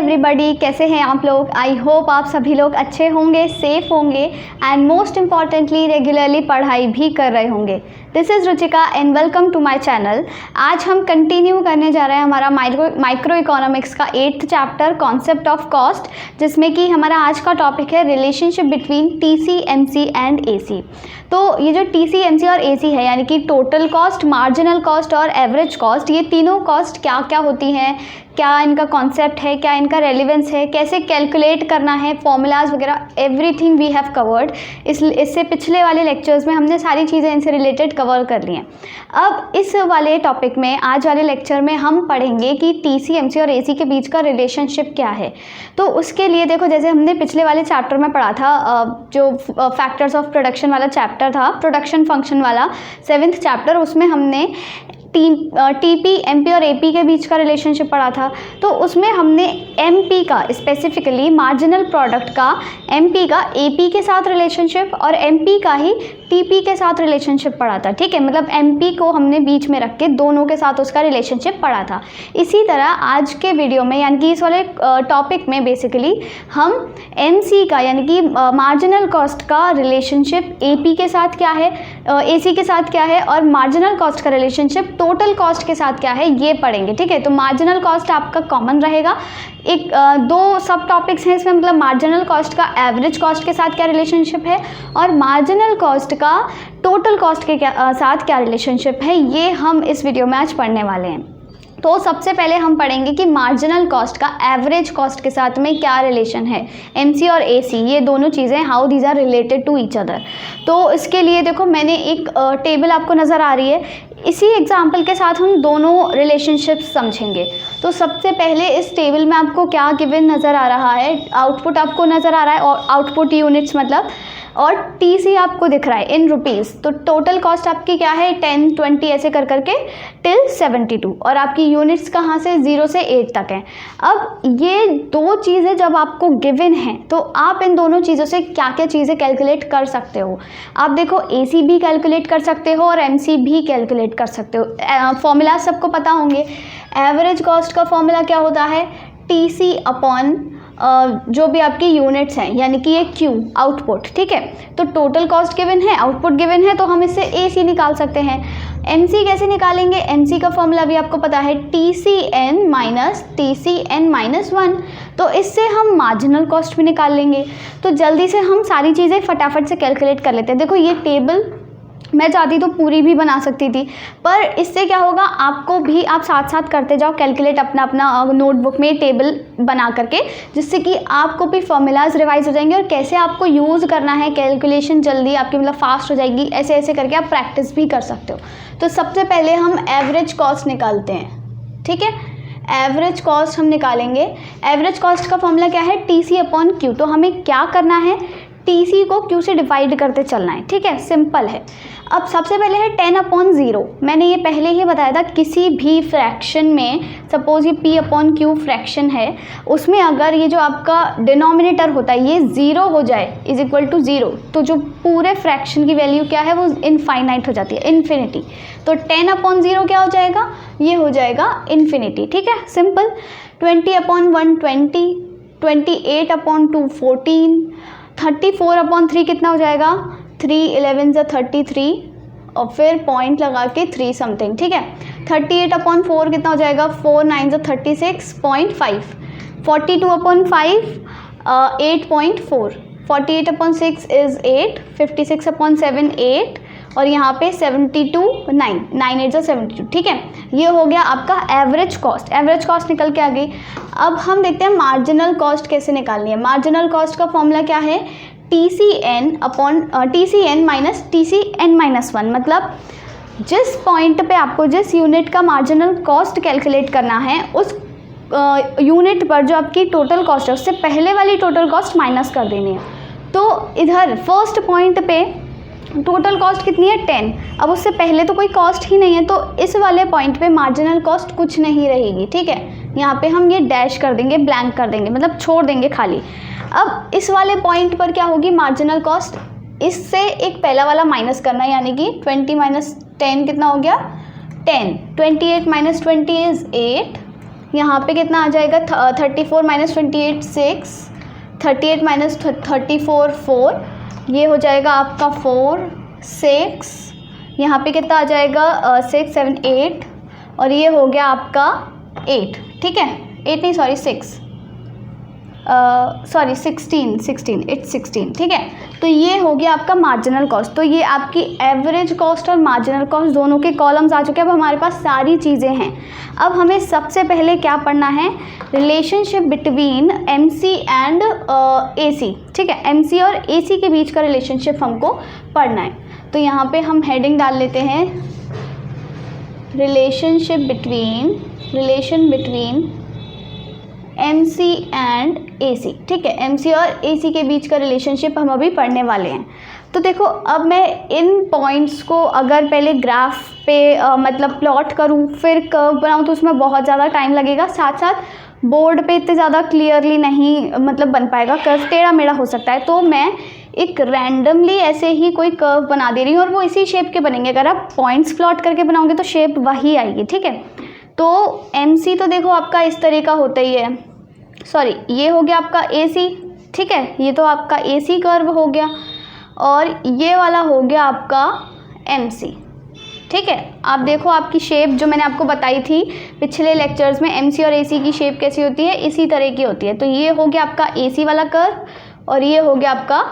Everybody, कैसे हैं आप लोग। आई होप आप सभी लोग अच्छे होंगे, सेफ होंगे एंड मोस्ट इम्पॉर्टेंटली रेगुलरली पढ़ाई भी कर रहे होंगे। This is Ruchika and welcome to my channel. आज हम कंटिन्यू करने जा रहे हैं हमारा माइक्रो इकोनॉमिक्स का 8th chapter concept of cost, जिसमें कि हमारा आज का टॉपिक है relationship between TC, MC and AC. तो ये जो टीसी, एमसी और एसी है, यानी कि टोटल कॉस्ट, मार्जिनल कॉस्ट और एवरेज कॉस्ट, ये तीनों कॉस्ट क्या क्या होती हैं, क्या इनका कॉन्सेप्ट है, क्या इनका रेलिवेंस है, कैसे कैलकुलेट करना है, फॉर्मूलाज वगैरह, एवरीथिंग वी हैव कवर्ड। इससे पिछले वाले लेक्चर्स में हमने सारी चीज़ें इनसे रिलेटेड कवर कर ली हैं। अब इस वाले टॉपिक में, आज वाले लेक्चर में हम पढ़ेंगे कि टीसी, एमसी और एसी के बीच का रिलेशनशिप क्या है। तो उसके लिए देखो, जैसे हमने पिछले वाले चैप्टर में पढ़ा था, जो फैक्टर्स ऑफ प्रोडक्शन वाला चैप्टर था, प्रोडक्शन फंक्शन वाला 7th चैप्टर, उसमें हमने टीपी, एमपी और एपी के बीच का रिलेशनशिप पढ़ा था। तो उसमें हमने एमपी का, स्पेसिफिकली मार्जिनल प्रोडक्ट का एमपी का एपी के साथ रिलेशनशिप और एमपी का ही टीपी के साथ रिलेशनशिप पढ़ा था। ठीक है, मतलब एमपी को हमने बीच में रख के दोनों के साथ उसका रिलेशनशिप पढ़ा था। इसी तरह आज के वीडियो में, यानी कि इस वाले टॉपिक में बेसिकली हम एमसी का, यानी कि मार्जिनल कॉस्ट का रिलेशनशिप एपी के साथ क्या है, एसी के साथ क्या है, और मार्जिनल कॉस्ट का रिलेशनशिप टोटल कॉस्ट के साथ क्या है, ये पढ़ेंगे। ठीक है, तो मार्जिनल कॉस्ट आपका कॉमन रहेगा। एक दो सब टॉपिक्स हैं इसमें, मतलब मार्जिनल कॉस्ट का एवरेज कॉस्ट के साथ क्या रिलेशनशिप है और मार्जिनल कॉस्ट का टोटल कॉस्ट के साथ क्या रिलेशनशिप है, ये हम इस वीडियो में आज पढ़ने वाले हैं। तो सबसे पहले हम पढ़ेंगे कि मार्जिनल कॉस्ट का एवरेज कॉस्ट के साथ में क्या रिलेशन है, एमसी और एसी, ये दोनों चीज़ें, how these are related to each other. तो इसके लिए देखो, मैंने एक टेबल आपको नज़र आ रही है, इसी एग्जाम्पल के साथ हम दोनों रिलेशनशिप्स समझेंगे। तो सबसे पहले इस टेबल में आपको क्या गिवन नज़र आ रहा है, आउटपुट आपको नज़र आ रहा है, और आउटपुट यूनिट्स मतलब, और टीसी आपको दिख रहा है इन रुपीज़। तो टोटल कॉस्ट आपकी क्या है, 10, 20 ऐसे कर करके टिल 72, और आपकी यूनिट्स कहाँ से, 0 से 8 तक हैं। अब ये दो चीज़ें जब आपको गिवन हैं, तो आप इन दोनों चीज़ों से क्या क्या चीज़ें कैलकुलेट कर सकते हो। आप देखो, एसी भी कैलकुलेट कर सकते हो और एमसी भी कैलकुलेट कर सकते हो। फॉर्मूला सबको पता होंगे। एवरेज कॉस्ट का फॉर्मूला क्या होता है, टीसी अपॉन जो भी आपकी यूनिट्स हैं, यानी कि ये क्यू आउटपुट। ठीक है, तो टोटल कॉस्ट गिवन है, आउटपुट गिवन है, तो हम इससे एसी निकाल सकते हैं। एमसी कैसे निकालेंगे, एमसी का फॉर्मूला भी आपको पता है, TCN माइनस TCN माइनस 1। तो इससे हम मार्जिनल कॉस्ट भी निकाल लेंगे। तो जल्दी से हम सारी चीज़ें फटाफट से कैलकुलेट कर लेते हैं। देखो, ये टेबल मैं चाहती तो पूरी भी बना सकती थी, पर इससे क्या होगा, आपको भी आप साथ साथ करते जाओ कैलकुलेट अपना अपना नोटबुक में टेबल बना करके, जिससे कि आपको भी फॉर्मूलाज रिवाइज हो जाएंगे और कैसे आपको यूज़ करना है, कैलकुलेशन जल्दी आपकी मतलब फास्ट हो जाएगी। ऐसे ऐसे करके आप प्रैक्टिस भी कर सकते हो। तो सबसे पहले हम एवरेज कॉस्ट निकालते हैं। ठीक है, एवरेज कॉस्ट हम निकालेंगे। एवरेज कॉस्ट का फॉर्मूला क्या है, TC अपॉन क्यू। तो हमें क्या करना है, TC को Q से डिवाइड करते चलना है। ठीक है, सिंपल है। अब सबसे पहले है 10 अपॉन 0। मैंने ये पहले ही बताया था, किसी भी फ्रैक्शन में, सपोज ये P अपॉन Q फ्रैक्शन है, उसमें अगर ये जो आपका डिनोमिनेटर होता है ये 0 हो जाए, इज इक्वल टू 0, तो जो पूरे फ्रैक्शन की वैल्यू क्या है, वो इनफाइनाइट हो जाती है, इन्फिनिटी। तो 10 अपॉन 0 क्या हो जाएगा, ये हो जाएगा इन्फिनिटी। ठीक है, सिंपल। 20 अपॉन 1 20, 28 अपॉन 2 14, 34 अपॉन 3 कितना हो जाएगा, 3 11 ज़ा 33, और फिर पॉइंट लगा के 3 समथिंग। ठीक है, 38 अपॉन 4 कितना हो जाएगा, 4 9 ज़ा 36.5, 42 अपॉन 5 8.4, 48 अपॉन 6 इज़ 8, 56 अपॉन 7 8, और यहाँ पे 72 9 9 8 ज़ा 72। ठीक है, ये हो गया आपका एवरेज कॉस्ट। एवरेज कॉस्ट निकल के आ गई। अब हम देखते हैं मार्जिनल कॉस्ट कैसे निकालनी है। मार्जिनल कॉस्ट का फॉर्मूला क्या है, TCN upon TCN minus TCN minus 1। मतलब जिस पॉइंट पे आपको जिस यूनिट का मार्जिनल कॉस्ट कैलकुलेट करना है, उस यूनिट पर जो आपकी टोटल कॉस्ट है, उससे पहले वाली टोटल कॉस्ट माइनस कर देनी है। तो इधर फर्स्ट पॉइंट पे टोटल कॉस्ट कितनी है, 10। अब उससे पहले तो कोई कॉस्ट ही नहीं है, तो इस वाले पॉइंट पे मार्जिनल कॉस्ट कुछ नहीं रहेगी। ठीक है, यहाँ पे हम ये डैश कर देंगे, ब्लैंक कर देंगे, मतलब छोड़ देंगे खाली। अब इस वाले पॉइंट पर क्या होगी मार्जिनल कॉस्ट, इससे एक पहला वाला माइनस करना है, यानी कि 20 माइनस 10 कितना हो गया, 10। 28 माइनस 20 इज़ 8, यहाँ पे कितना आ जाएगा 34 माइनस 28 6, 38 माइनस 34 4, ये हो जाएगा आपका 4 6, यहाँ पे कितना आ जाएगा 6 7 8, और ये हो गया आपका 8, ठीक है 8 नहीं सॉरी 6 सॉरी 16 इट्स 16, ठीक है। तो ये हो गया आपका मार्जिनल कॉस्ट। तो ये आपकी एवरेज कॉस्ट और मार्जिनल कॉस्ट दोनों के कॉलम्स आ चुके हैं। अब हमारे पास सारी चीज़ें हैं। अब हमें सबसे पहले क्या पढ़ना है, relationship between MC and AC, ठीक है। MC और AC के बीच का रिलेशनशिप हमको पढ़ना है। तो यहाँ पे हम हेडिंग डाल लेते हैं relation between MC and AC, ठीक है। MC और AC के बीच का रिलेशनशिप हम अभी पढ़ने वाले हैं। तो देखो अब मैं इन पॉइंट्स को अगर पहले ग्राफ पे मतलब प्लॉट करूँ फिर कर्व बनाऊँ तो उसमें बहुत ज़्यादा टाइम लगेगा, साथ साथ बोर्ड पे इतने ज़्यादा क्लियरली नहीं मतलब बन पाएगा, कर्व टेढ़ा मेढ़ा हो सकता है। तो मैं एक रैंडमली ऐसे ही कोई कर्व बना दे रही हूँ और वो इसी शेप के बनेंगे। अगर आप पॉइंट्स प्लॉट करके बनाओगे तो शेप वही आएगी, ठीक है। तो MC तो देखो आपका इस तरह का होता ही है, सॉरी ये हो गया आपका AC, ठीक है, ये तो आपका AC कर्व हो गया, और ये वाला हो गया आपका MC, ठीक है। आप देखो आपकी शेप जो मैंने आपको बताई थी पिछले लेक्चर्स में, MC और AC की शेप कैसी होती है, इसी तरह की होती है। तो ये हो गया आपका AC वाला कर्व और ये हो गया आपका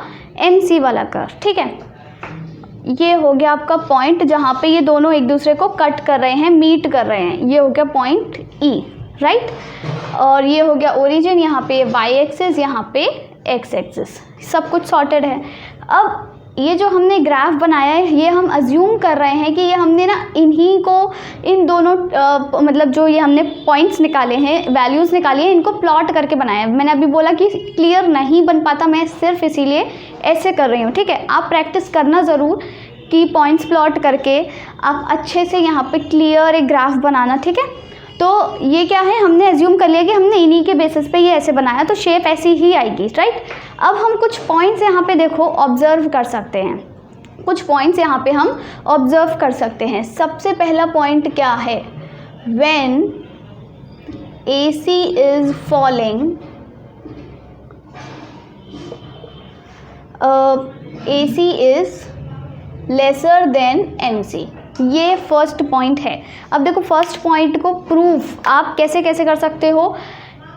MC वाला कर्व, ठीक है। ये हो गया आपका पॉइंट जहाँ पे ये दोनों एक दूसरे को कट कर रहे हैं, मीट कर रहे हैं, ये हो गया पॉइंट E, राइट। और ये हो गया ओरिजिन, यहाँ पे Y एक्सिस, यहाँ पे X एक्सिस, सब कुछ सॉर्टेड है। अब ये जो हमने ग्राफ बनाया है ये हम अज्यूम कर रहे हैं कि ये हमने ना इन्हीं को, इन दोनों मतलब जो ये हमने पॉइंट्स निकाले हैं, वैल्यूज़ निकाली हैं, इनको प्लॉट करके बनाया है। मैंने अभी बोला कि क्लियर नहीं बन पाता, मैं सिर्फ इसीलिए ऐसे कर रही हूँ, ठीक है। आप प्रैक्टिस करना ज़रूर कि पॉइंट्स प्लॉट करके आप अच्छे से यहाँ पे क्लियर एक ग्राफ बनाना, ठीक है। तो ये क्या है, हमने एज्यूम कर लिया कि हमने इन्हीं के बेसिस पे ये ऐसे बनाया तो शेप ऐसी ही आएगी, राइट। अब हम कुछ पॉइंट्स यहाँ पे देखो ऑब्जर्व कर सकते हैं, कुछ पॉइंट्स यहाँ पे हम ऑब्जर्व कर सकते हैं। सबसे पहला पॉइंट क्या है, when AC is falling, AC is lesser than MC, ये फर्स्ट पॉइंट है। अब देखो फर्स्ट पॉइंट को प्रूफ आप कैसे कैसे कर सकते हो,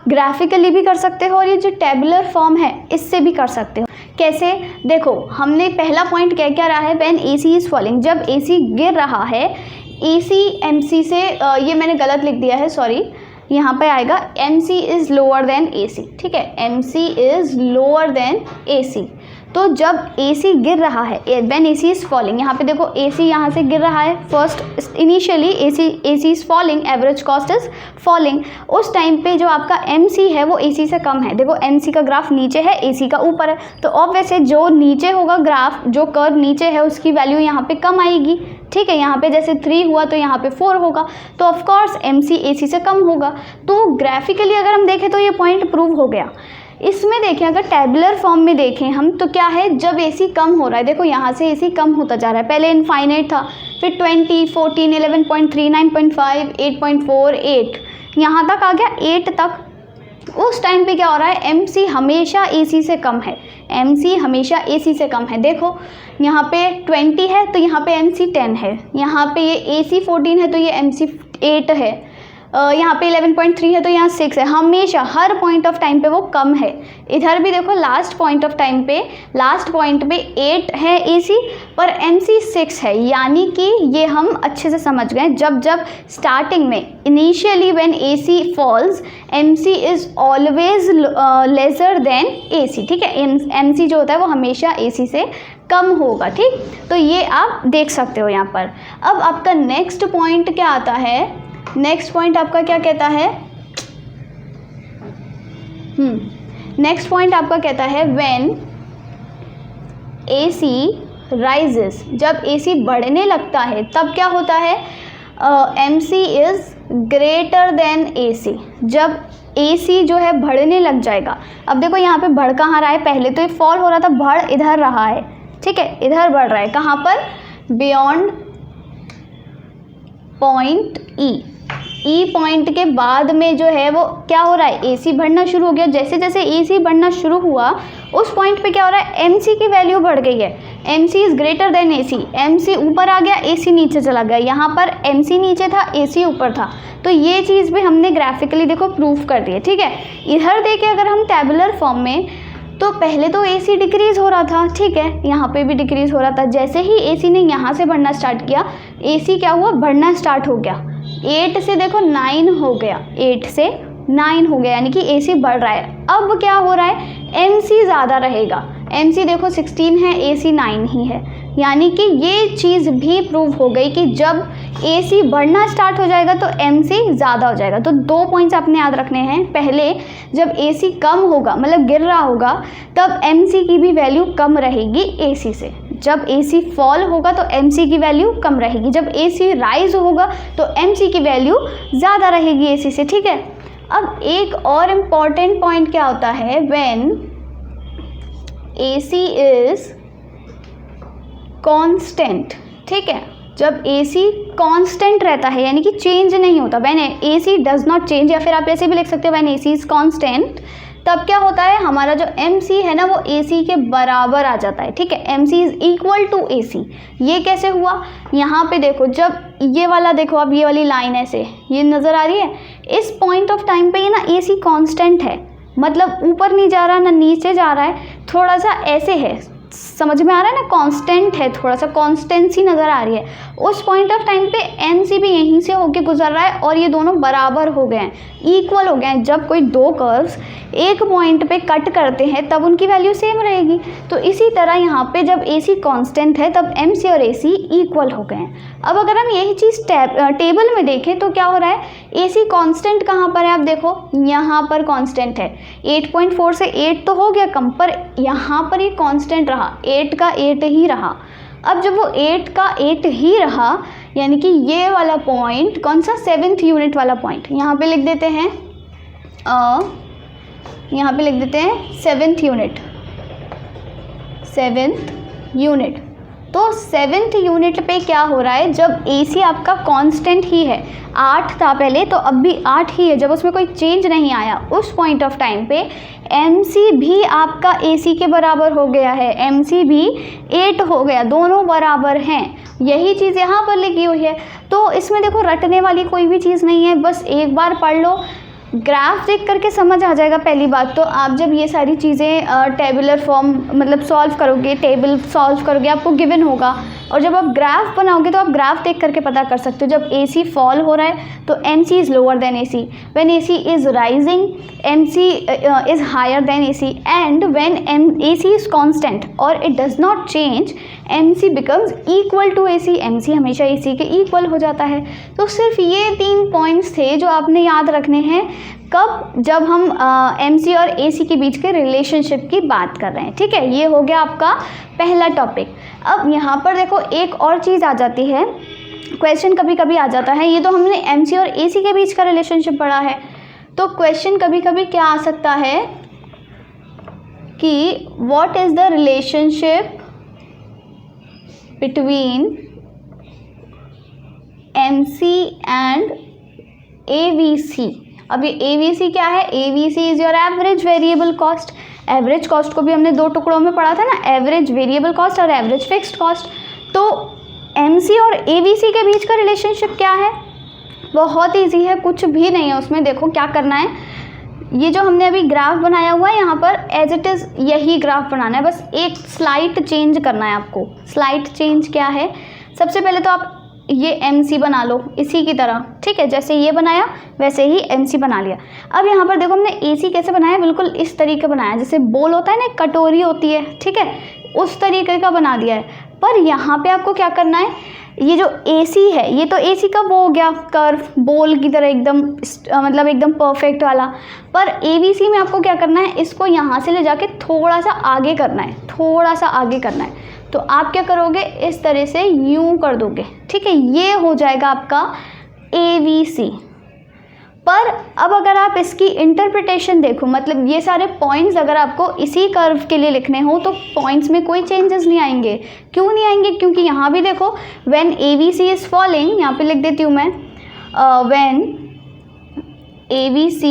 ग्राफिकली भी कर सकते हो और ये जो टेबुलर फॉर्म है इससे भी कर सकते हो। कैसे, देखो हमने पहला पॉइंट क्या क्या रहा है, व्हेन AC इज़ फॉलिंग, जब AC गिर रहा है, AC MC से ये मैंने गलत लिख दिया है, सॉरी, यहाँ पे आएगा MC is lower than AC, ठीक है, MC is lower than AC। तो जब AC गिर रहा है, व्हेन AC इज़ फॉलिंग, यहाँ पे देखो AC यहाँ से गिर रहा है, first initially AC is falling, average cost is falling, उस टाइम पे जो आपका MC है वो AC से कम है। देखो MC का ग्राफ नीचे है, AC का ऊपर है, तो ऑब्वियसली जो नीचे होगा ग्राफ, जो कर्व नीचे है उसकी वैल्यू यहाँ पे कम आएगी, ठीक है। यहाँ पे जैसे 3 हुआ तो यहाँ पे 4 होगा, तो ऑफकोर्स MC AC से कम होगा। तो ग्राफिकली अगर हम देखें तो ये पॉइंट प्रूव हो गया। इसमें देखें अगर टेबुलर फॉर्म में देखें हम तो क्या है, जब AC कम हो रहा है, देखो यहाँ से AC कम होता जा रहा है, पहले इनफाइनाइट था, फिर 20 14 11.3 9.5 8.4 8, यहाँ तक आ गया 8 तक। उस टाइम पे क्या हो रहा है, MC हमेशा AC से कम है, MC हमेशा AC से कम है। देखो यहाँ पे 20 है तो यहाँ पे MC 10 है, यहाँ पे ये AC 14 है तो ये MC 8 है, यहाँ पे 11.3 है तो यहाँ 6 है, हमेशा हर पॉइंट ऑफ टाइम पे वो कम है। इधर भी देखो लास्ट पॉइंट ऑफ टाइम पे, लास्ट पॉइंट पे 8 है AC पर MC 6 है, यानी कि ये हम अच्छे से समझ गए। जब जब स्टार्टिंग में initially when AC falls, MC is always lesser than AC, ठीक है। MC जो होता है वो हमेशा AC से कम होगा, ठीक। तो ये आप देख सकते हो यहाँ पर। अब आपका नेक्स्ट पॉइंट क्या आता है, नेक्स्ट पॉइंट आपका क्या कहता है, नेक्स्ट पॉइंट आपका कहता है व्हेन AC राइजेस, जब AC बढ़ने लगता है तब क्या होता है, MC is greater than AC, जब AC जो है बढ़ने लग जाएगा। अब देखो यहाँ पे बढ़ कहाँ रहा है, पहले तो ये फॉल हो रहा था, बढ़ इधर रहा है, ठीक है, इधर बढ़ रहा है, कहाँ पर, बियॉन्ड पॉइंट E, ई पॉइंट के बाद में जो है वो क्या हो रहा है, AC बढ़ना शुरू हो गया। जैसे जैसे AC बढ़ना शुरू हुआ उस पॉइंट पे क्या हो रहा है, MC की वैल्यू बढ़ गई है। MC is greater than AC, MC ऊपर आ गया, AC नीचे चला गया। यहाँ पर MC नीचे था, AC ऊपर था। तो ये चीज़ भी हमने ग्राफिकली देखो प्रूफ कर दी है, ठीक है। इधर देखिए अगर हम टेबुलर फॉर्म में, तो पहले तो AC डिक्रीज़ हो रहा था, ठीक है, यहाँ पे भी डिक्रीज़ हो रहा था। जैसे ही AC ने यहाँ से बढ़ना स्टार्ट किया, AC क्या हुआ, बढ़ना स्टार्ट हो गया। 8 से देखो 9 हो गया, 8 से 9 हो गया, यानी कि AC बढ़ रहा है। अब क्या हो रहा है, MC ज़्यादा रहेगा। MC देखो 16 है, AC 9 ही है, यानी कि ये चीज़ भी प्रूव हो गई कि जब AC बढ़ना स्टार्ट हो जाएगा तो MC ज़्यादा हो जाएगा। तो 2 पॉइंट्स आपने याद रखने हैं। पहले जब AC कम होगा, मतलब गिर रहा होगा, तब MC की भी वैल्यू कम रहेगी AC से। जब AC फॉल होगा तो MC की वैल्यू कम रहेगी। जब AC राइज होगा तो MC की वैल्यू ज़्यादा रहेगी AC से, ठीक है। अब एक और इम्पॉर्टेंट पॉइंट क्या होता है, व्हेन AC इज़ कांस्टेंट, ठीक है, जब AC कांस्टेंट रहता है यानी कि चेंज नहीं होता, when AC does not change, या फिर आप ऐसे भी लिख सकते हो व्हेन AC इज़ कांस्टेंट, तब क्या होता है, हमारा जो MC है ना वो AC के बराबर आ जाता है, ठीक है। MC is equal to AC। ये कैसे हुआ, यहाँ पे देखो, जब ये वाला देखो, अब ये वाली लाइन ऐसे ये नज़र आ रही है, इस पॉइंट ऑफ टाइम पे ये ना AC कांस्टेंट है, मतलब ऊपर नहीं जा रहा ना नीचे जा रहा है, थोड़ा सा ऐसे है, समझ में आ रहा है ना, कांस्टेंट है, थोड़ा सा कांस्टेंसी नज़र आ रही है। उस पॉइंट ऑफ टाइम पे MC भी यहीं से होके गुजर रहा है और ये दोनों बराबर हो गए हैं, इक्वल हो गए हैं। जब कोई दो कर्व्स एक पॉइंट पे कट करते हैं तब उनकी वैल्यू सेम रहेगी। तो इसी तरह यहाँ पे जब AC कांस्टेंट है तब MC और AC इक्वल हो गए हैं। अब अगर हम यही चीज़ टेबल में देखें तो क्या हो रहा है, AC कांस्टेंट कहाँ पर है, आप देखो यहाँ पर कांस्टेंट है। 8.4 से 8 तो हो गया कम, पर यहाँ पर ये कांस्टेंट रहा, 8 का 8 ही रहा। अब जब वो 8 का 8 ही रहा, यानी कि ये वाला पॉइंट कौन सा, 7th यूनिट वाला पॉइंट, यहाँ पे लिख देते हैं, यहाँ पे लिख देते हैं 7th यूनिट, 7th यूनिट। तो 7th यूनिट पे क्या हो रहा है, जब AC आपका कांस्टेंट ही है, 8 था पहले तो अब भी 8 ही है, जब उसमें कोई चेंज नहीं आया, उस पॉइंट ऑफ टाइम पे MC भी आपका AC के बराबर हो गया है, MC भी 8 हो गया, दोनों बराबर हैं। यही चीज़ यहाँ पर लिखी हुई है। तो इसमें देखो रटने वाली कोई भी चीज़ नहीं है, बस एक बार पढ़ लो, ग्राफ देख करके समझ आ जाएगा। पहली बात तो आप जब ये सारी चीज़ें टेबुलर फॉर्म मतलब सॉल्व करोगे, टेबल सॉल्व करोगे, आपको गिवन होगा, और जब आप ग्राफ बनाओगे तो आप ग्राफ देख करके पता कर सकते हो। जब AC फॉल हो रहा है तो MC is lower than AC, when AC is rising MC is higher than AC, and when AC is constant और it does not change MC becomes equal to AC, MC हमेशा AC के equal हो जाता है। तो सिर्फ ये 3 points थे जो आपने याद रखने हैं, कब, जब हम MC और AC के बीच के रिलेशनशिप की बात कर रहे हैं, ठीक है। ये हो गया आपका पहला टॉपिक। अब यहाँ पर देखो एक और चीज़ आ जाती है, क्वेश्चन कभी कभी आ जाता है, ये तो हमने MC और AC के बीच का रिलेशनशिप पढ़ा है, तो क्वेश्चन कभी कभी क्या आ सकता है कि what is the relationship between MC and AVC। अब ये AVC क्या है, AVC is your average variable cost. Average cost को भी हमने 2 टुकड़ों में पढ़ा था ना, एवरेज वेरिएबल कॉस्ट और एवरेज फिक्स्ड कॉस्ट। तो MC और AVC के बीच का रिलेशनशिप क्या है, बहुत ईजी है, कुछ भी नहीं है उसमें। देखो क्या करना है, ये जो हमने अभी ग्राफ बनाया हुआ है यहाँ पर एज इट इज़ यही ग्राफ बनाना है, बस एक स्लाइट चेंज करना है आपको। स्लाइट चेंज क्या है, सबसे पहले तो आप ये MC बना लो इसी की तरह, ठीक है, जैसे ये बनाया वैसे ही MC बना लिया। अब यहाँ पर देखो हमने AC कैसे बनाया, बिल्कुल इस तरीके बनाया, जैसे बोल होता है ना, कटोरी होती है, ठीक है, उस तरीके का बना दिया है। पर यहाँ पे आपको क्या करना है, ये जो AC है, ये तो AC का वो हो गया कर्व, बोल की तरह एकदम मतलब एकदम परफेक्ट वाला। पर AVC में आपको क्या करना है, इसको यहाँ से ले जाके थोड़ा सा आगे करना है, थोड़ा सा आगे करना है। तो आप क्या करोगे, इस तरह से यूं कर दोगे, ठीक है, ये हो जाएगा आपका AVC। पर अब अगर आप इसकी इंटरप्रिटेशन देखो, मतलब ये सारे पॉइंट्स अगर आपको इसी कर्व के लिए लिखने हो तो पॉइंट्स में कोई चेंजेस नहीं आएंगे। क्यों नहीं आएंगे, क्योंकि यहाँ भी देखो व्हेन AVC इज़ फॉलिंग, यहाँ पे लिख देती हूँ मैं, व्हेन ABC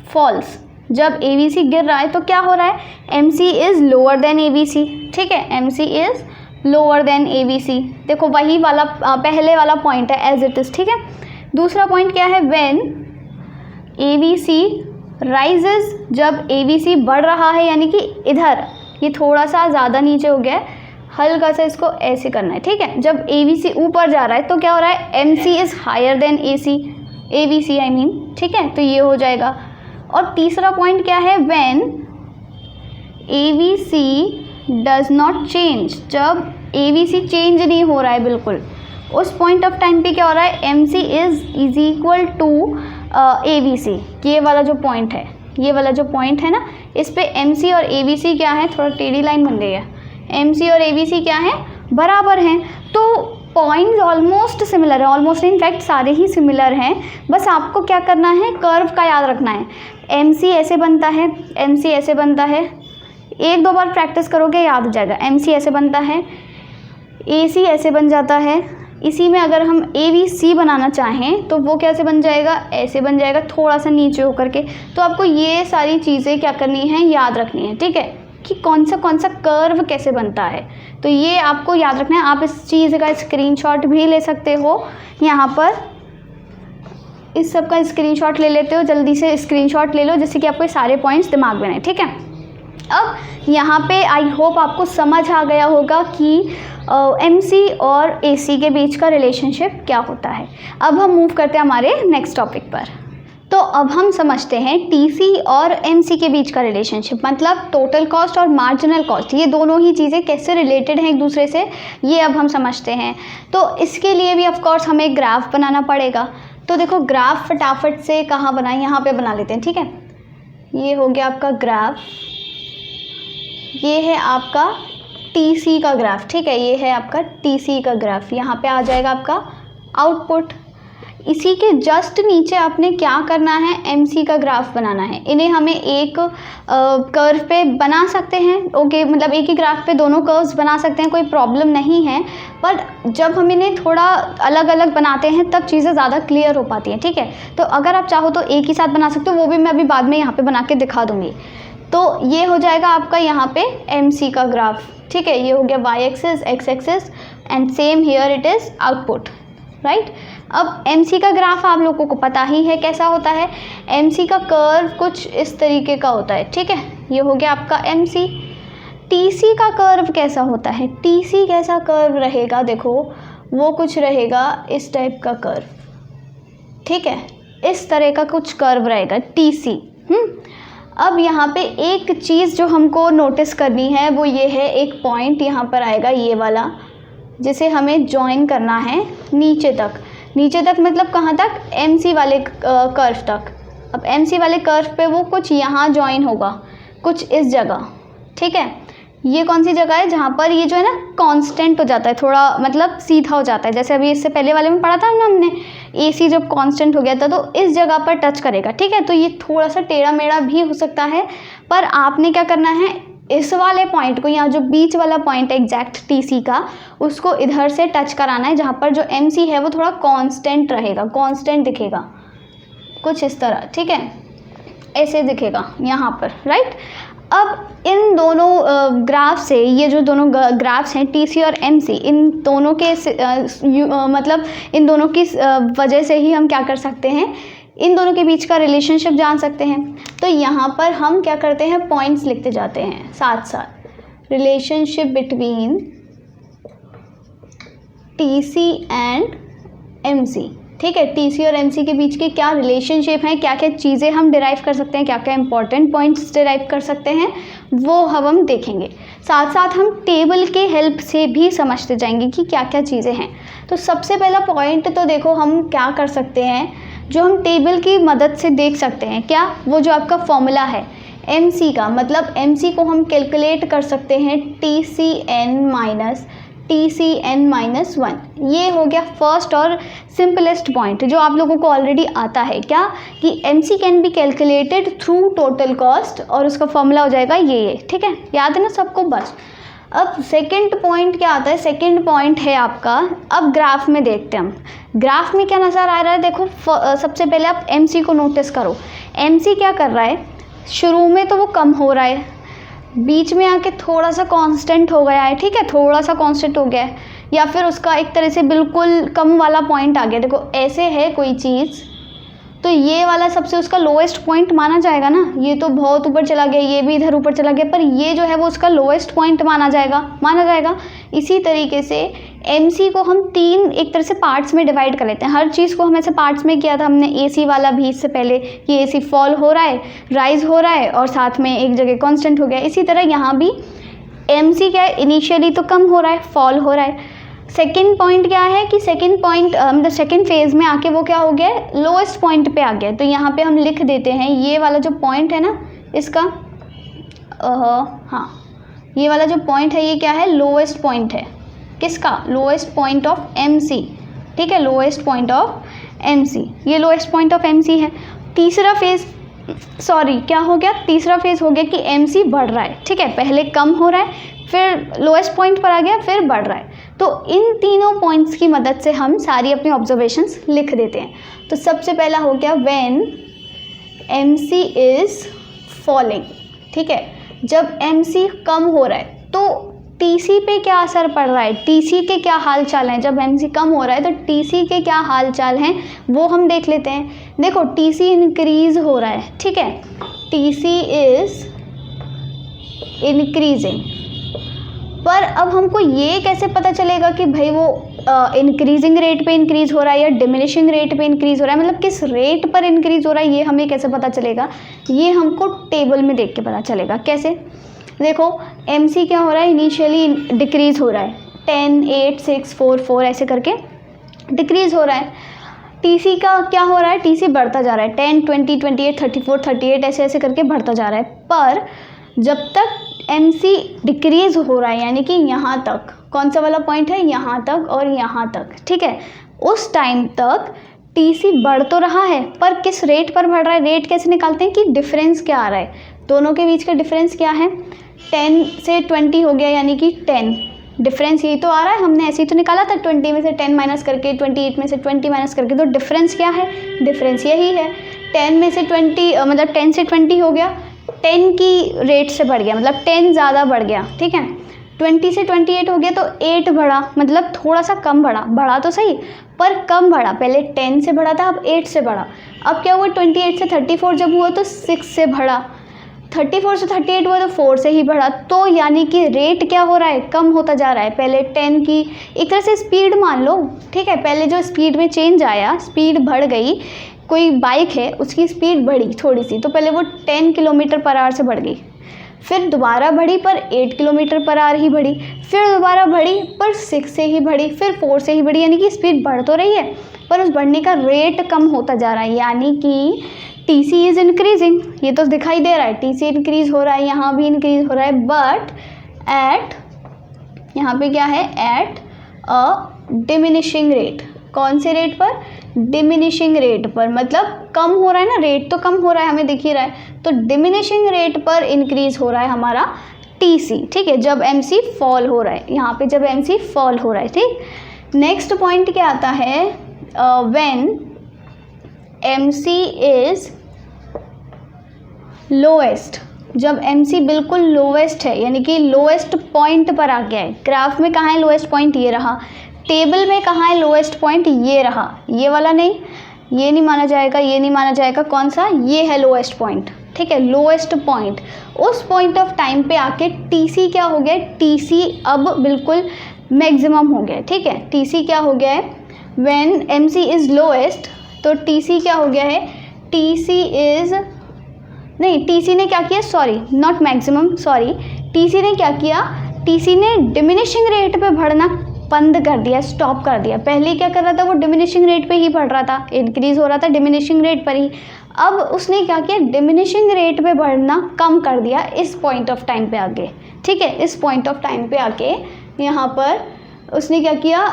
फॉल्स, जब ABC गिर रहा है तो क्या हो रहा है, MC is lower then ABC, ठीक है, MC is lower then ABC। देखो वही वाला पहले वाला पॉइंट है एज इट इज़, ठीक है। दूसरा पॉइंट क्या है, व्हेन ABC राइजेस, जब ABC बढ़ रहा है, यानी कि इधर ये थोड़ा सा ज़्यादा नीचे हो गया है, हल्का सा इसको ऐसे करना है, ठीक है। जब ABC ऊपर जा रहा है तो क्या हो रहा है, MC is higher than ABC I mean, ठीक है, तो ये हो जाएगा। और तीसरा पॉइंट क्या है, when ABC does not change, जब ABC चेंज नहीं हो रहा है बिल्कुल, उस पॉइंट ऑफ टाइम पे क्या हो रहा है, MC is equal to ABC। ये वाला जो पॉइंट है, ये वाला जो पॉइंट है ना, इस पे MC और ABC क्या है, थोड़ा टेढ़ी लाइन बन गई है, MC और ABC क्या है, बराबर हैं। तो पॉइंट्स ऑलमोस्ट सिमिलर है, ऑलमोस्ट इनफैक्ट सारे ही सिमिलर हैं। बस आपको क्या करना है, कर्व का याद रखना है। MC ऐसे बनता है, MC ऐसे बनता है, एक दो बार प्रैक्टिस करोगे याद हो जाएगा। MC ऐसे बनता है, AC ऐसे बन जाता है। इसी में अगर हम ABC बनाना चाहें तो वो कैसे बन जाएगा, ऐसे बन जाएगा, थोड़ा सा नीचे होकर के। तो आपको ये सारी चीज़ें क्या करनी है, याद रखनी है, ठीक है, कि कौन सा कर्व कैसे बनता है। तो ये आपको याद रखना है। आप इस चीज़ का स्क्रीनशॉट भी ले सकते हो, यहाँ पर इस सब का स्क्रीनशॉट ले लेते हो, जल्दी से स्क्रीनशॉट ले लो, जिससे कि आपको सारे पॉइंट्स दिमाग में रहे, ठीक है। अब यहाँ पे आई होप आपको समझ आ गया होगा कि MC और AC के बीच का रिलेशनशिप क्या होता है। अब हम मूव करते हैं हमारे नेक्स्ट टॉपिक पर। तो अब हम समझते हैं TC और MC के बीच का रिलेशनशिप, मतलब टोटल कॉस्ट और मार्जिनल कॉस्ट, ये दोनों ही चीज़ें कैसे रिलेटेड हैं एक दूसरे से, ये अब हम समझते हैं। तो इसके लिए भी ऑफ कोर्स हमें ग्राफ बनाना पड़ेगा। तो देखो ग्राफ फटाफट से कहाँ बनाएं, यहाँ पे बना लेते हैं, ठीक है। ये हो गया आपका ग्राफ, ये है आपका TC का ग्राफ, ठीक है, ये है आपका TC का ग्राफ। यहाँ पे आ जाएगा आपका आउटपुट। इसी के जस्ट नीचे आपने क्या करना है, MC का ग्राफ बनाना है। इन्हें हमें एक कर्व पे बना सकते हैं, ओके, मतलब एक ही ग्राफ पे दोनों कर्व्स बना सकते हैं, कोई प्रॉब्लम नहीं है। पर जब हम इन्हें थोड़ा अलग अलग बनाते हैं तब चीज़ें ज़्यादा क्लियर हो पाती हैं, ठीक है। तो अगर आप चाहो तो एक ही साथ बना सकते हो, वो भी मैं अभी बाद में यहाँ पे बना के दिखा दूँगी। तो ये हो जाएगा आपका यहाँ पे MC का ग्राफ, ठीक है। ये हो गया y axis, x axis, and same here it is output, right. अब MC का ग्राफ आप लोगों को पता ही है कैसा होता है। MC का कर्व कुछ इस तरीके का होता है, ठीक है, ये हो गया आपका MC। TC का कर्व कैसा होता है, TC कैसा कर्व रहेगा, देखो वो कुछ रहेगा इस टाइप का कर्व, ठीक है, इस तरह का कुछ कर्व रहेगा TC। अब यहाँ पे एक चीज़ जो हमको नोटिस करनी है वो ये है, एक पॉइंट यहाँ पर आएगा ये वाला, जिसे हमें जॉइन करना है नीचे तक। नीचे तक मतलब कहाँ तक, MC वाले कर्व तक। अब MC वाले कर्व पे वो कुछ यहाँ जॉइन होगा, कुछ इस जगह, ठीक है। ये कौन सी जगह है, जहाँ पर ये जो है ना कांस्टेंट हो जाता है, थोड़ा मतलब सीधा हो जाता है। जैसे अभी इससे पहले वाले में पढ़ा था ना हमने, AC जब कांस्टेंट हो गया था तो इस जगह पर टच करेगा, ठीक है। तो ये थोड़ा सा टेढ़ा मेढ़ा भी हो सकता है, पर आपने क्या करना है, इस वाले पॉइंट को, यहाँ जो बीच वाला पॉइंट है एग्जैक्ट TC का, उसको इधर से टच कराना है, जहाँ पर जो MC है वो थोड़ा कांस्टेंट रहेगा, कांस्टेंट दिखेगा कुछ इस तरह, ठीक है, ऐसे दिखेगा यहाँ पर, राइट। अब इन दोनों ग्राफ से, ये जो दोनों ग्राफ्स हैं TC और MC, इन दोनों के मतलब इन दोनों की वजह से ही हम क्या कर सकते हैं, इन दोनों के बीच का रिलेशनशिप जान सकते हैं। तो यहाँ पर हम क्या करते हैं, पॉइंट्स लिखते जाते हैं साथ साथ, relationship between TC and MC, ठीक है। TC और MC के बीच के क्या रिलेशनशिप हैं, क्या क्या चीज़ें हम डिराइव कर सकते हैं, क्या क्या इंपॉर्टेंट पॉइंट्स डिराइव कर सकते हैं, वो हम देखेंगे। साथ साथ हम टेबल के हेल्प से भी समझते जाएंगे कि क्या क्या चीज़ें हैं। तो सबसे पहला पॉइंट तो देखो हम क्या कर सकते हैं, जो हम टेबल की मदद से देख सकते हैं, क्या, वो जो आपका फॉर्मूला है MC का, मतलब MC को हम कैलकुलेट कर सकते हैं TCn-1। ये हो गया फर्स्ट और सिंपलेस्ट पॉइंट जो आप लोगों को ऑलरेडी आता है, क्या, कि MC can be calculated through total cost, और उसका फॉर्मूला हो जाएगा ये, ठीक है, याद है ना सबको। बस अब सेकंड पॉइंट क्या आता है, सेकंड पॉइंट है आपका, अब ग्राफ में देखते हैं हम। ग्राफ में क्या नज़र आ रहा है, देखो सबसे पहले आप MC को नोटिस करो। MC क्या कर रहा है, शुरू में तो वो कम हो रहा है, बीच में आके थोड़ा सा कांस्टेंट हो गया है, ठीक है, थोड़ा सा कांस्टेंट हो गया है, या फिर उसका एक तरह से बिल्कुल कम वाला पॉइंट आ गया। देखो ऐसे है कोई चीज़, तो ये वाला सबसे उसका लोएस्ट पॉइंट माना जाएगा ना, ये तो बहुत ऊपर चला गया, ये भी इधर ऊपर चला गया, पर ये जो है वो उसका लोएस्ट पॉइंट माना जाएगा। इसी तरीके से MC को हम 3 एक तरह से पार्ट्स में डिवाइड कर लेते हैं। हर चीज़ को हम ऐसे पार्ट्स में किया था हमने, AC वाला भी इससे पहले कि AC फॉल हो रहा है, राइज हो रहा है और साथ में एक जगह कांस्टेंट हो गया। इसी तरह यहाँ भी MC क्या है, इनिशियली तो कम हो रहा है, फॉल हो रहा है। सेकेंड पॉइंट क्या है कि सेकेंड पॉइंट मतलब सेकेंड फेज में आके वो क्या हो गया है, लोएस्ट पॉइंट पे आ गया। तो यहाँ पे हम लिख देते हैं ये वाला जो पॉइंट है ना इसका, हाँ ये वाला जो पॉइंट है ये क्या है, लोएस्ट पॉइंट है। किसका, लोएस्ट पॉइंट ऑफ MC, ठीक है, लोएस्ट पॉइंट ऑफ MC, ये लोएस्ट पॉइंट ऑफ MC है। तीसरा फेज, सॉरी क्या हो गया, तीसरा फेज हो गया कि MC बढ़ रहा है, ठीक है, पहले कम हो रहा है, फिर लोएस्ट पॉइंट पर आ गया, फिर बढ़ रहा है। तो इन तीनों पॉइंट्स की मदद से हम सारी अपनी ऑब्जर्वेशंस लिख देते हैं। तो सबसे पहला हो गया व्हेन MC इज़ फॉलिंग, ठीक है, जब MC कम हो रहा है तो TC पे क्या असर पड़ रहा है, TC के क्या हाल चाल हैं। जब MC कम हो रहा है तो TC के क्या हाल चाल हैं वो हम देख लेते हैं। देखो TC इंक्रीज़ हो रहा है, ठीक है, TC इज़ इंक्रीजिंग, पर अब हमको ये कैसे पता चलेगा कि भाई वो इंक्रीजिंग रेट पे इंक्रीज़ हो रहा है या डिमिनिशिंग रेट पे इंक्रीज़ हो रहा है, मतलब किस रेट पर इंक्रीज़ हो रहा है, ये हमें कैसे पता चलेगा, ये हमको टेबल में देख के पता चलेगा। कैसे, देखो MC क्या हो रहा है, इनिशियली डिक्रीज़ हो रहा है, 10, 8, 6, 4, 4 ऐसे करके डिक्रीज़ हो रहा है। TC का क्या हो रहा है, TC बढ़ता जा रहा है, 10, 20, 28, 34, 38 ऐसे ऐसे करके बढ़ता जा रहा है। पर जब तक MC डिक्रीज़ हो रहा है, यानी कि यहाँ तक, कौन सा वाला पॉइंट है, यहाँ तक और यहाँ तक, ठीक है, उस टाइम तक TC बढ़ तो रहा है, पर किस रेट पर बढ़ रहा है। रेट कैसे निकालते हैं कि डिफरेंस क्या आ रहा है, दोनों के बीच का डिफरेंस क्या है, 10 से 20 हो गया, यानी कि 10 डिफरेंस यही तो आ रहा है, हमने ऐसे ही तो निकाला था, 20 में से 10 माइनस करके, 28 में से 20 माइनस करके, तो डिफरेंस क्या है, डिफरेंस यही है। 10 में से 20 मतलब 10 से 20 हो गया, 10 की रेट से बढ़ गया, मतलब 10 ज़्यादा बढ़ गया, ठीक है। 20 से 28 हो गया तो 8 बढ़ा, मतलब थोड़ा सा कम बढ़ा तो सही, पर कम बढ़ा, पहले 10 से बढ़ा था, अब 8 से बढ़ा। अब क्या हुआ, 28 से 34 जब हुआ तो 6 से बढ़ा, 34 से 38 हुआ तो 4 से ही बढ़ा। तो यानी कि रेट क्या हो रहा है, कम होता जा रहा है। पहले 10 की एक तरह से स्पीड मान लो, ठीक है, पहले जो स्पीड में चेंज आया, स्पीड बढ़ गई, कोई बाइक है उसकी स्पीड बढ़ी थोड़ी सी, तो पहले वो 10 किलोमीटर पर आवर से बढ़ गई, फिर दोबारा बढ़ी पर 8 किलोमीटर पर आवर ही बढ़ी, फिर दोबारा बढ़ी पर 6 से ही बढ़ी, फिर 4 से ही बढ़ी, यानी कि स्पीड बढ़ तो रही है पर उस बढ़ने का रेट कम होता जा रहा है, यानी कि TC इज़ इंक्रीजिंग, ये तो दिखाई दे रहा है, TC इंक्रीज़ हो रहा है, यहाँ भी इंक्रीज़ हो रहा है, बट एट, यहाँ पे क्या है, एट अ डिमिनिशिंग रेट। कौन से रेट पर, डिमिनिशिंग रेट पर, मतलब कम हो रहा है ना, रेट तो कम हो रहा है हमें दिख ही रहा है, तो डिमिनिशिंग रेट पर इंक्रीज़ हो रहा है हमारा TC, ठीक है, जब MC फॉल हो रहा है, यहाँ पे जब MC फॉल हो रहा है, ठीक। नेक्स्ट पॉइंट क्या आता है, व्हेन MC इज़ लोएस्ट, जब MC बिल्कुल लोएस्ट है, यानी कि लोएस्ट पॉइंट पर आ गया है। ग्राफ में कहाँ है लोएस्ट पॉइंट, ये रहा, टेबल में कहाँ है लोएस्ट पॉइंट, ये रहा, ये वाला नहीं, ये नहीं माना जाएगा, ये नहीं माना जाएगा, कौन सा, ये है लोएस्ट पॉइंट, ठीक है, लोएस्ट पॉइंट। उस पॉइंट ऑफ टाइम पे आके TC क्या हो गया, TC अब बिल्कुल मैक्सिमम हो गया, ठीक है, TC क्या हो गया है, व्हेन MC इज़ लोएस्ट, तो TC क्या हो गया है, TC इज़, नहीं TC ने क्या किया, sorry not maximum, sorry TC ने क्या किया, TC ने डिमिनिशिंग रेट पे बढ़ना बंद कर दिया, स्टॉप कर दिया। पहले क्या कर रहा था, वो डिमिनिशिंग रेट पे ही बढ़ रहा था, इंक्रीज़ हो रहा था डिमिनिशिंग रेट पर ही। अब उसने क्या किया, डिमिनिशिंग रेट पे बढ़ना कम कर दिया इस पॉइंट ऑफ टाइम पे आके, ठीक है, इस पॉइंट ऑफ टाइम पे आके यहाँ पर उसने क्या किया,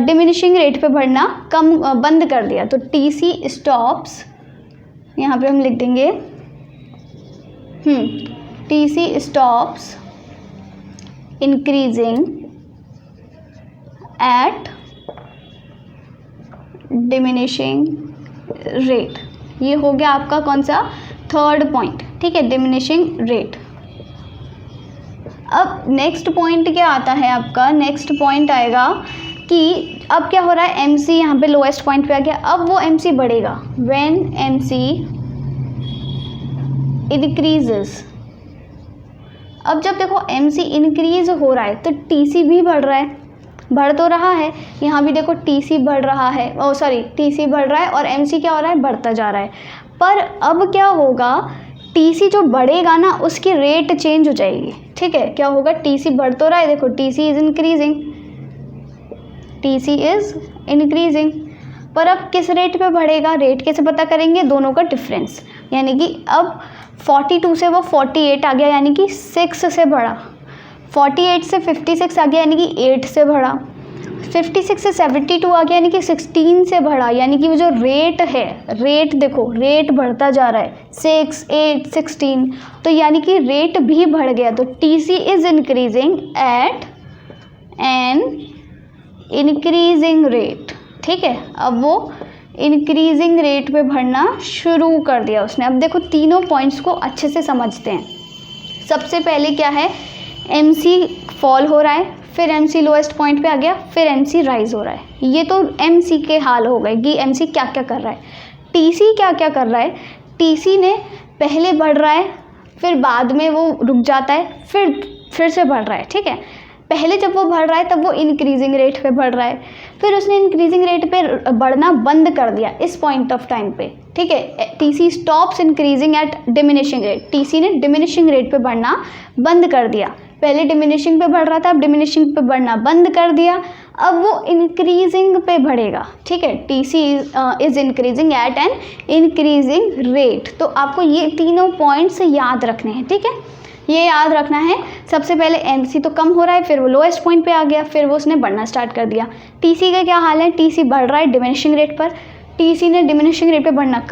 डिमिनिशिंग रेट पे बढ़ना कम बंद कर दिया। तो TC स्टॉप्स, यहाँ पे हम लिख देंगे TC stops increasing at diminishing rate. ये हो गया आपका कौन सा, थर्ड पॉइंट, ठीक है, डिमिनिशिंग रेट। अब नेक्स्ट पॉइंट क्या आता है आपका, नेक्स्ट पॉइंट आएगा कि अब क्या हो रहा है, MC यहाँ पे लोएस्ट पॉइंट पे आ गया, अब वो MC बढ़ेगा, व्हेन MC इंक्रीजेस। अब जब देखो MC इंक्रीज हो रहा है तो TC भी बढ़ रहा है, बढ़ तो रहा है, यहाँ भी देखो TC बढ़ रहा है, TC बढ़ रहा है और MC क्या हो रहा है, बढ़ता जा रहा है। पर अब क्या होगा, TC जो बढ़ेगा ना उसकी रेट चेंज हो जाएगी, ठीक है। क्या होगा, TC बढ़ तो रहा है, देखो TC इज इंक्रीजिंग, पर अब किस रेट पे बढ़ेगा, रेट कैसे पता करेंगे, दोनों का डिफरेंस, यानी कि अब 42 से वो 48 आ गया, यानी कि 6 से बढ़ा, 48 से 56 आ गया, यानी कि 8 से बढ़ा, 56 से 72 आ गया, यानी कि 16 से बढ़ा, यानी कि वो जो रेट है, रेट देखो, रेट बढ़ता जा रहा है, 6, 8, 16, तो यानी कि रेट भी बढ़ गया। तो TC is increasing at an increasing rate, ठीक है। अब वो इंक्रीजिंग रेट पे बढ़ना शुरू कर दिया उसने। अब देखो तीनों पॉइंट्स को अच्छे से समझते हैं। सबसे पहले क्या है, MC फॉल हो रहा है, फिर MC लोएस्ट पॉइंट पे आ गया, फिर MC राइज हो रहा है। ये तो MC के हाल हो गए कि MC क्या क्या कर रहा है। TC क्या क्या कर रहा है, TC ने पहले बढ़ रहा है, फिर बाद में वो रुक जाता है, फिर से बढ़ रहा है, ठीक है। पहले जब वो बढ़ रहा है तब वो इंक्रीजिंग रेट पे बढ़ रहा है, फिर उसने इंक्रीजिंग रेट पे बढ़ना बंद कर दिया इस पॉइंट ऑफ टाइम पे, ठीक है। TC stops increasing at diminishing rate, TC ने डिमिनिशिंग रेट पे बढ़ना बंद कर दिया। पहले डिमिनिशिंग पे बढ़ रहा था, अब डिमिनिशिंग पे बढ़ना बंद कर दिया, अब वो इंक्रीजिंग पे बढ़ेगा, ठीक है। TC is increasing at an increasing rate. तो आपको ये तीनों पॉइंट्स याद रखने हैं, ठीक है, ये याद रखना है। सबसे पहले MC तो कम हो रहा है, फिर वो लोएस्ट पॉइंट पे आ गया, फिर वो उसने बढ़ना स्टार्ट कर दिया। TC का क्या हाल है, TC बढ़ रहा है डिमिनिशिंग रेट पर, TC ने डिमिनिशिंग रेट पे बढ़ना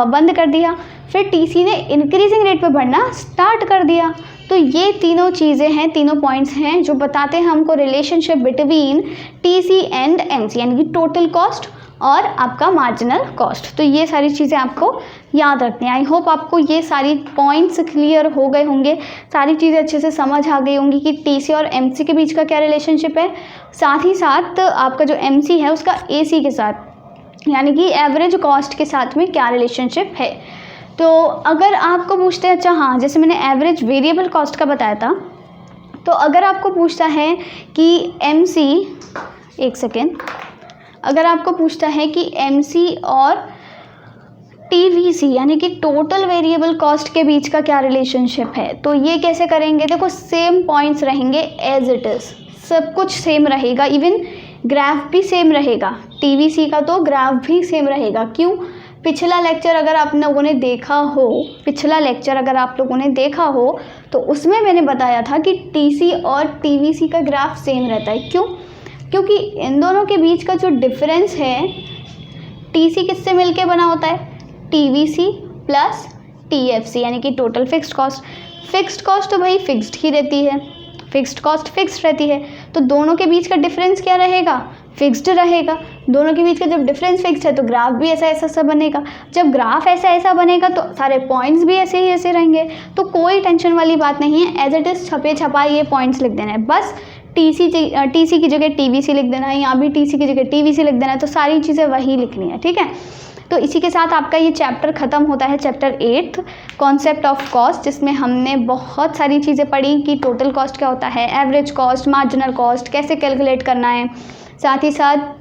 बंद कर दिया, फिर TC ने इंक्रीजिंग रेट पे बढ़ना स्टार्ट कर दिया। तो ये तीनों चीज़ें हैं, तीनों पॉइंट्स हैं जो बताते हैं हमको relationship between TC and MC, यानी कि टोटल कॉस्ट और आपका मार्जिनल कॉस्ट। तो ये सारी चीज़ें आपको याद रखनी है। आई होप आपको ये सारी पॉइंट्स क्लियर हो गए होंगे, सारी चीज़ें अच्छे से समझ आ गई होंगी कि TC और MC के बीच का क्या रिलेशनशिप है, साथ ही साथ आपका जो MC है उसका AC के साथ, यानी कि एवरेज कॉस्ट के साथ में क्या रिलेशनशिप है। तो अगर आपको पूछते हैं, अच्छा हाँ, जैसे मैंने एवरेज वेरिएबल कॉस्ट का बताया था, तो अगर आपको पूछता है कि MC, एक सेकेंड, अगर आपको पूछता है कि MC और TVC यानी कि टोटल वेरिएबल कॉस्ट के बीच का क्या रिलेशनशिप है, तो ये कैसे करेंगे, देखो सेम पॉइंट्स रहेंगे एज इट इज़, सब कुछ सेम रहेगा, इवन ग्राफ भी सेम रहेगा। TVC का तो ग्राफ भी सेम रहेगा। क्यों, पिछला लेक्चर अगर आप लोगों ने देखा हो, तो उसमें मैंने बताया था कि TC और TVC का ग्राफ सेम रहता है। क्यों, क्योंकि इन दोनों के बीच का जो डिफरेंस है, TC किससे मिलके बना होता है, TVC प्लस TFC, यानी कि total fixed cost. Fixed cost तो भाई फिक्स्ड ही रहती है, फिक्स्ड कॉस्ट फिक्स्ड रहती है, तो दोनों के बीच का डिफरेंस क्या रहेगा, फिक्स्ड रहेगा। दोनों के बीच का जब डिफरेंस फिक्स्ड है तो ग्राफ भी ऐसा बनेगा। जब ग्राफ ऐसा बनेगा तो सारे पॉइंट्स भी ऐसे रहेंगे। तो कोई टेंशन वाली बात नहीं है, एज इट इज़ छपे छपाए ये पॉइंट्स लिख देना है। बस TC की जगह TVC लिख देना है, यहाँ भी TC की जगह TVC लिख देना है, तो सारी चीज़ें वही लिखनी है, ठीक है। तो इसी के साथ आपका ये चैप्टर ख़त्म होता है, चैप्टर 8 कॉन्सेप्ट ऑफ कॉस्ट, जिसमें हमने बहुत सारी चीज़ें पढ़ी कि टोटल कॉस्ट क्या होता है, एवरेज कॉस्ट, मार्जिनल कॉस्ट कैसे कैलकुलेट करना है, साथ ही साथ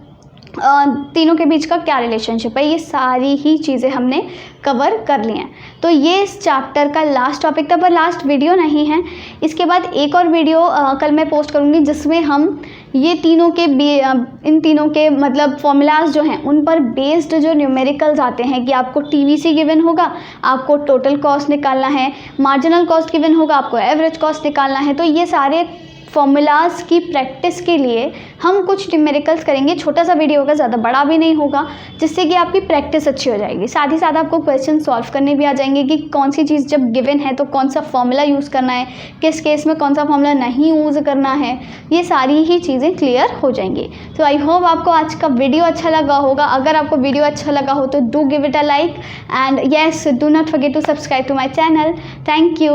तीनों के बीच का क्या रिलेशनशिप है, ये सारी ही चीज़ें हमने कवर कर ली हैं। तो ये इस चैप्टर का लास्ट टॉपिक था, पर लास्ट वीडियो नहीं है। इसके बाद एक और वीडियो कल मैं पोस्ट करूँगी, जिसमें हम ये इन तीनों के मतलब फॉर्मूलाज जो हैं उन पर बेस्ड जो न्यूमेरिकल्स आते हैं कि आपको TVC गिवन होगा, आपको टोटल कॉस्ट निकालना है, मार्जिनल कॉस्ट गिवन होगा, आपको एवरेज कॉस्ट निकालना है। तो ये सारे फॉर्मूलाज़ की प्रैक्टिस के लिए हम कुछ न्यूमेरिकल्स करेंगे। छोटा सा वीडियो होगा, ज़्यादा बड़ा भी नहीं होगा, जिससे कि आपकी प्रैक्टिस अच्छी हो जाएगी। साथ ही साथ आपको क्वेश्चन सॉल्व करने भी आ जाएंगे कि कौन सी चीज़ जब गिवन है तो कौन सा फॉर्मूला यूज़ करना है, किस केस में कौन सा फॉर्मूला नहीं यूज़ करना है, ये सारी ही चीज़ें क्लियर हो जाएंगी। तो आई होप आपको आज का वीडियो अच्छा लगा होगा। अगर आपको वीडियो अच्छा लगा हो तो do give it a like and yes, do not forget to subscribe to my channel. Thank you.